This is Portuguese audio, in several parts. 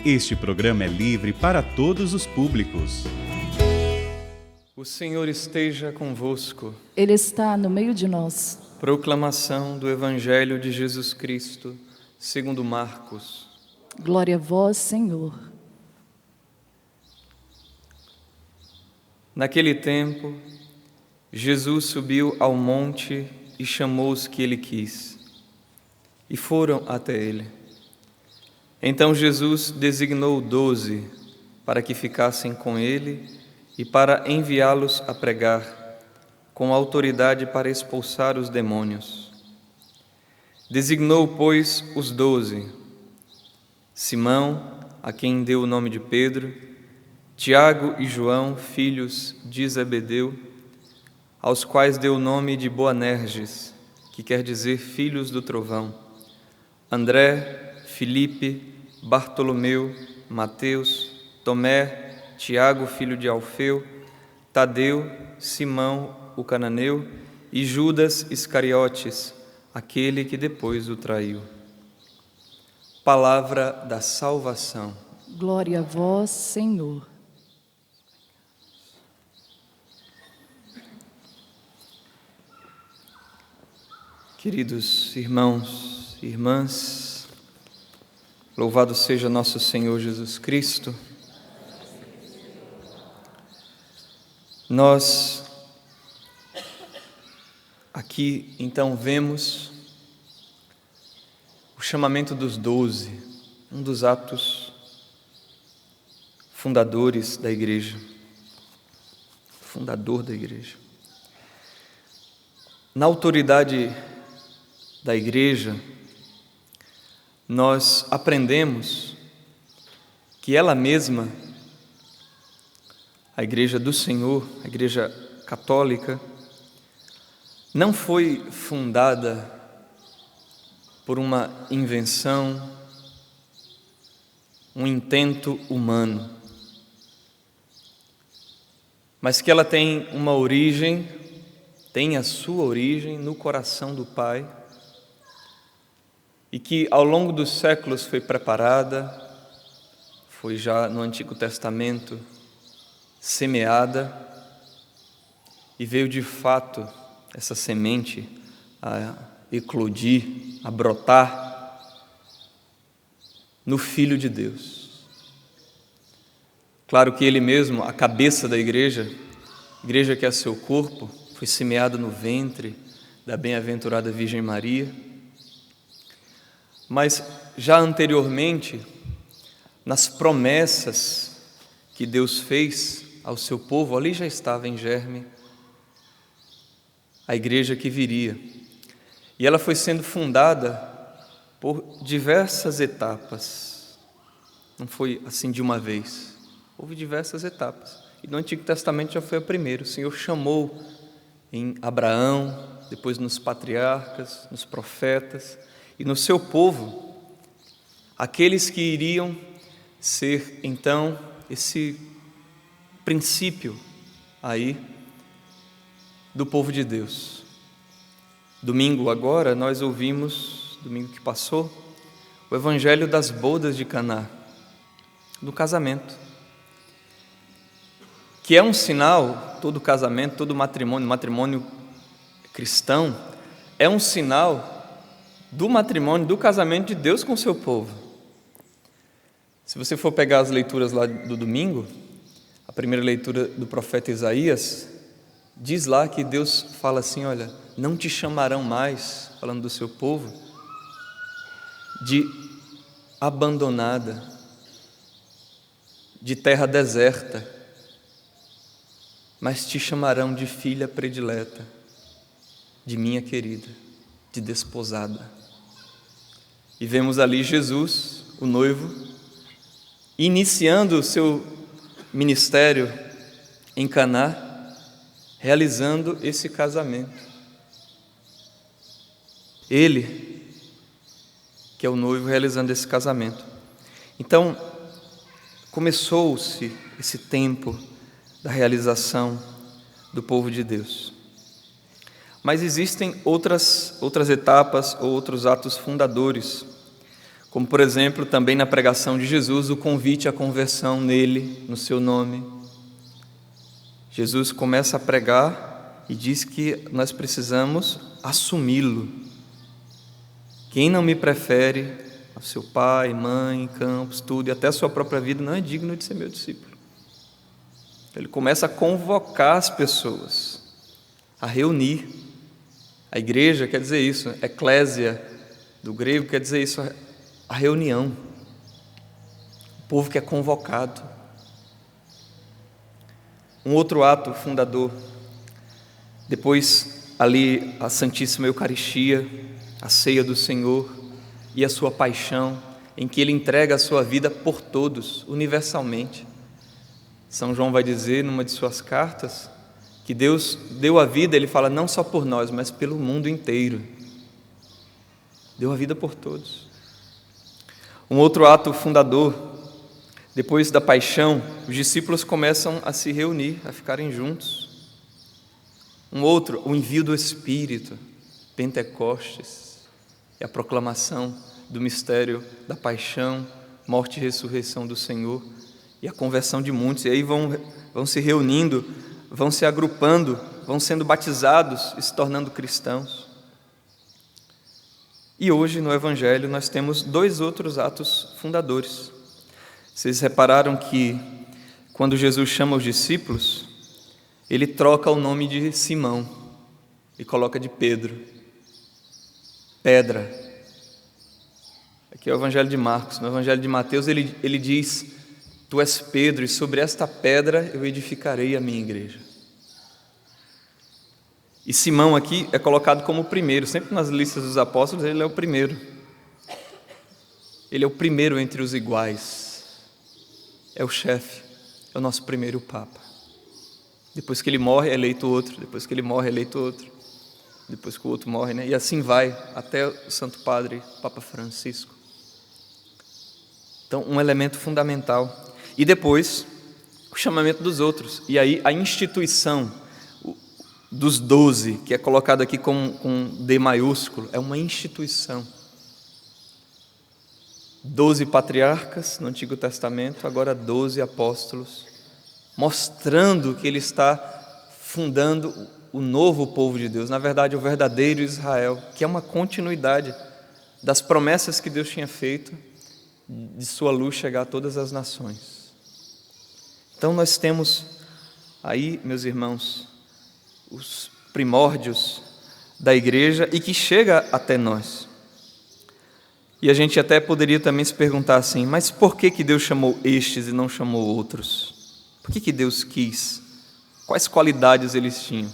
Este programa é livre para todos os públicos. O Senhor esteja convosco. Ele está no meio de nós. Proclamação do Evangelho de Jesus Cristo, segundo Marcos. Glória a vós, Senhor. Naquele tempo, Jesus subiu ao monte e chamou os que ele quis, e foram até ele. Então Jesus designou 12 para que ficassem com ele e para enviá-los a pregar, com autoridade para expulsar os demônios. Designou, pois, os 12: Simão, a quem deu o nome de Pedro, Tiago e João, filhos de Zebedeu, aos quais deu o nome de Boanerges, que quer dizer filhos do trovão, André, Filipe, Bartolomeu, Mateus, Tomé, Tiago, filho de Alfeu, Tadeu, Simão, o cananeu, e Judas Iscariotes, aquele que depois o traiu. Palavra da salvação. Glória a vós, Senhor. Queridos irmãos e irmãs, louvado seja nosso Senhor Jesus Cristo. Nós aqui então vemos o chamamento dos 12, um dos atos fundadores da igreja, fundador da igreja. Na autoridade da igreja, nós aprendemos que ela mesma, a igreja do Senhor, a igreja católica, não foi fundada por uma invenção, um intento humano, mas que ela tem uma origem, tem a sua origem no coração do Pai, e que ao longo dos séculos foi preparada, foi já no Antigo Testamento semeada, e veio de fato essa semente a eclodir, a brotar no Filho de Deus. Claro que Ele mesmo, a cabeça da igreja que é seu corpo, foi semeado no ventre da bem-aventurada Virgem Maria. Mas já anteriormente, nas promessas que Deus fez ao seu povo, ali já estava em germe a igreja que viria. E ela foi sendo fundada por diversas etapas. Não foi assim de uma vez. Houve diversas etapas. E no Antigo Testamento já foi a primeira. O Senhor chamou em Abraão, depois nos patriarcas, nos profetas, e no seu povo, aqueles que iriam ser, então, esse princípio aí do povo de Deus. Domingo agora nós ouvimos, domingo que passou, o Evangelho das bodas de Caná, do casamento, que é um sinal, todo casamento, todo matrimônio cristão, é um sinal do matrimônio, do casamento de Deus com o seu povo. Se você for pegar as leituras lá do domingo, a primeira leitura do profeta Isaías, diz lá que Deus fala assim, olha, não te chamarão mais, falando do seu povo, de abandonada, de terra deserta, mas te chamarão de filha predileta, de minha querida, de desposada. E vemos ali Jesus, o noivo, iniciando o seu ministério em Caná, realizando esse casamento. Ele, que é o noivo, realizando esse casamento. Então, começou-se esse tempo da realização do povo de Deus. Mas existem outras etapas ou outros atos fundadores, Como, por exemplo, também na pregação de Jesus, o convite à conversão nele, no seu nome. Jesus começa a pregar e diz que nós precisamos assumi-lo. Quem não me prefere ao seu pai, mãe, campos, tudo, e até a sua própria vida, não é digno de ser meu discípulo. Ele começa a convocar as pessoas, a reunir. A igreja quer dizer isso, eclésia, do grego, quer dizer isso, a reunião. O povo que é convocado. Um outro ato fundador, depois ali a Santíssima Eucaristia, a ceia do Senhor e a sua paixão, em que ele entrega a sua vida por todos, universalmente. São João vai dizer numa de suas cartas que Deus deu a vida, ele fala, não só por nós, mas pelo mundo inteiro. Deu a vida por todos. Um outro ato fundador, depois da paixão, os discípulos começam a se reunir, a ficarem juntos. Um outro, o envio do Espírito, Pentecostes, é a proclamação do mistério da paixão, morte e ressurreição do Senhor, e a conversão de muitos. E aí vão se reunindo, vão se agrupando, vão sendo batizados e se tornando cristãos. E hoje no Evangelho nós temos 2 outros atos fundadores. Vocês repararam que quando Jesus chama os discípulos, ele troca o nome de Simão e coloca de Pedro, pedra. Aqui é o Evangelho de Marcos. No Evangelho de Mateus ele diz, tu és Pedro e sobre esta pedra eu edificarei a minha igreja. E Simão aqui é colocado como o primeiro, sempre nas listas dos apóstolos ele é o primeiro. Ele é o primeiro entre os iguais, é o chefe, é o nosso primeiro Papa. Depois que ele morre, é eleito outro, depois que ele morre, é eleito outro, depois que o outro morre, né? E assim vai até o Santo Padre, Papa Francisco. Então, um elemento fundamental. E depois, o chamamento dos outros, e aí a instituição dos 12, que é colocado aqui com D maiúsculo, é uma instituição. 12 patriarcas no Antigo Testamento, agora 12 apóstolos, mostrando que ele está fundando o novo povo de Deus, na verdade o verdadeiro Israel, que é uma continuidade das promessas que Deus tinha feito, de sua luz chegar a todas as nações. Então nós temos aí, meus irmãos, os primórdios da igreja e que chega até nós. E a gente até poderia também se perguntar assim, mas por que Deus chamou estes e não chamou outros? Por que Deus quis? Quais qualidades eles tinham?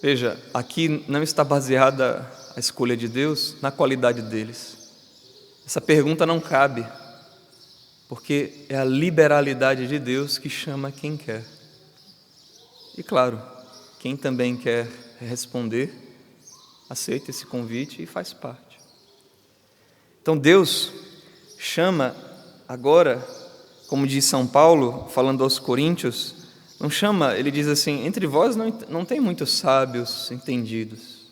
Veja, aqui não está baseada a escolha de Deus na qualidade deles. Essa pergunta não cabe, porque é a liberalidade de Deus que chama quem quer. E claro, quem também quer responder, aceita esse convite e faz parte. Então Deus chama agora, como diz São Paulo, falando aos Coríntios, não chama, ele diz assim, entre vós não tem muitos sábios entendidos.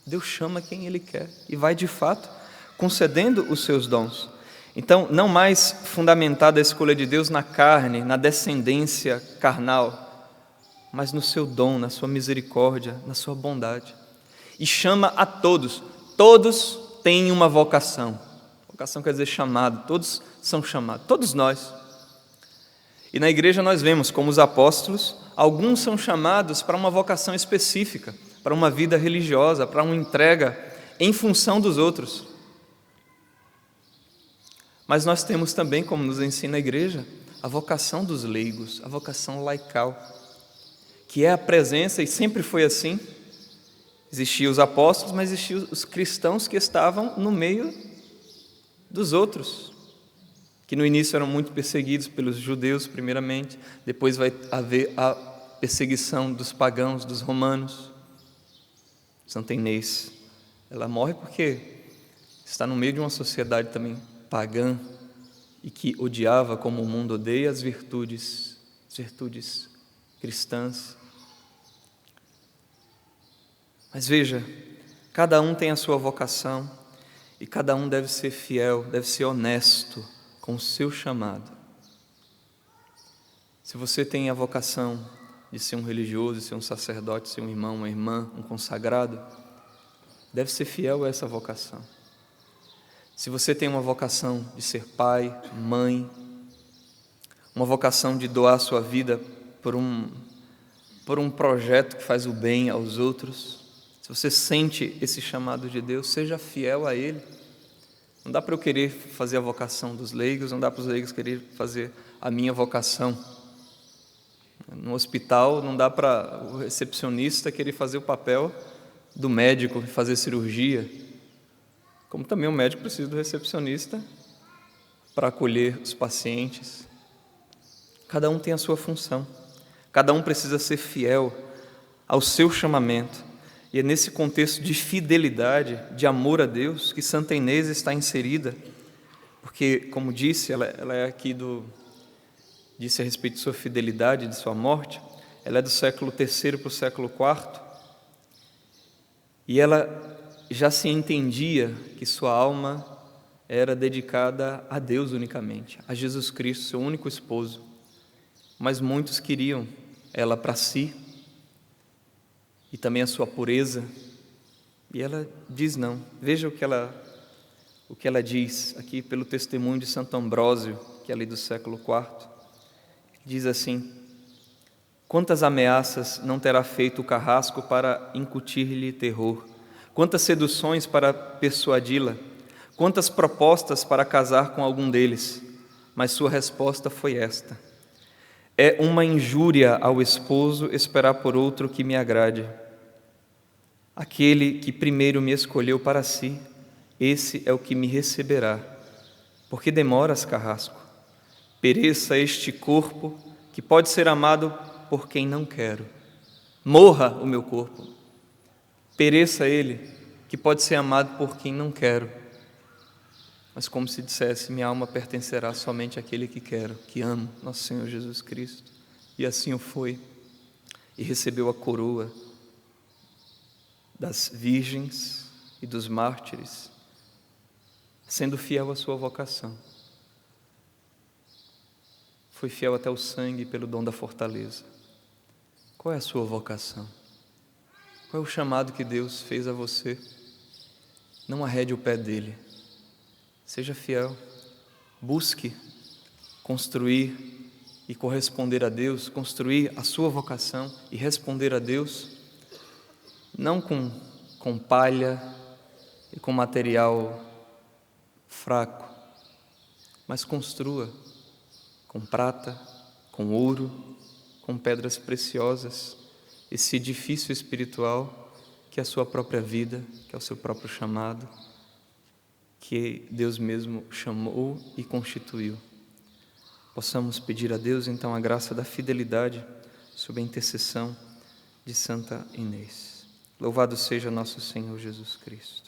Deus chama quem Ele quer e vai de fato concedendo os seus dons. Então, não mais fundamentada a escolha de Deus na carne, na descendência carnal, mas no seu dom, na sua misericórdia, na sua bondade. E chama a todos. Todos têm uma vocação. Vocação quer dizer chamado. Todos são chamados. Todos nós. E na igreja nós vemos, como os apóstolos, alguns são chamados para uma vocação específica, para uma vida religiosa, para uma entrega em função dos outros. Mas nós temos também, como nos ensina a igreja, a vocação dos leigos, a vocação laical, que é a presença, e sempre foi assim, existiam os apóstolos, mas existiam os cristãos que estavam no meio dos outros, que no início eram muito perseguidos pelos judeus, primeiramente, depois vai haver a perseguição dos pagãos, dos romanos. Santa Inês, ela morre porque está no meio de uma sociedade também pagã e que odiava, como o mundo odeia, as virtudes cristãs. Mas veja, cada um tem a sua vocação E cada um deve ser fiel, deve ser honesto com o seu chamado. Se você tem a vocação de ser um religioso, de ser um sacerdote, de ser um irmão, uma irmã, um consagrado, deve ser fiel a essa vocação. Se você tem uma vocação de ser pai, mãe, uma vocação de doar sua vida por um projeto que faz o bem aos outros, se você sente esse chamado de Deus, seja fiel a Ele. Não dá para eu querer fazer a vocação dos leigos, não dá para os leigos querer fazer a minha vocação. No hospital, não dá para o recepcionista querer fazer o papel do médico, fazer cirurgia. Como também o médico precisa do recepcionista para acolher os pacientes. Cada um tem a sua função. Cada um precisa ser fiel ao seu chamamento. E é nesse contexto de fidelidade, de amor a Deus, que Santa Inês está inserida. Porque, como disse, ela é aqui disse a respeito de sua fidelidade, de sua morte. Ela é do século III para o século IV. E ela já se entendia que sua alma era dedicada a Deus unicamente, a Jesus Cristo, seu único esposo. Mas muitos queriam ela para si, e também a sua pureza, e ela diz não. Veja o que ela diz aqui pelo testemunho de Santo Ambrósio, que é ali do século IV. Diz assim: quantas ameaças não terá feito o carrasco para incutir-lhe terror, quantas seduções para persuadi-la, quantas propostas para casar com algum deles, mas sua resposta foi esta: é uma injúria ao esposo esperar por outro que me agrade. Aquele que primeiro me escolheu para si, esse é o que me receberá. Porque demoras, carrasco? Pereça este corpo que pode ser amado por quem não quero. Morra o meu corpo. Pereça ele que pode ser amado por quem não quero. Mas como se dissesse, minha alma pertencerá somente àquele que quero, que amo, nosso Senhor Jesus Cristo. E assim o foi, e recebeu a coroa das virgens e dos mártires, sendo fiel à sua vocação. Foi fiel até o sangue pelo dom da fortaleza. Qual é a sua vocação? Qual é o chamado que Deus fez a você? Não arrede o pé dele. Seja fiel, busque construir e corresponder a Deus, construir a sua vocação e responder a Deus, não com palha e com material fraco, mas construa com prata, com ouro, com pedras preciosas, esse edifício espiritual que é a sua própria vida, que é o seu próprio chamado, que Deus mesmo chamou e constituiu. Possamos pedir a Deus, então, a graça da fidelidade sob a intercessão de Santa Inês. Louvado seja nosso Senhor Jesus Cristo.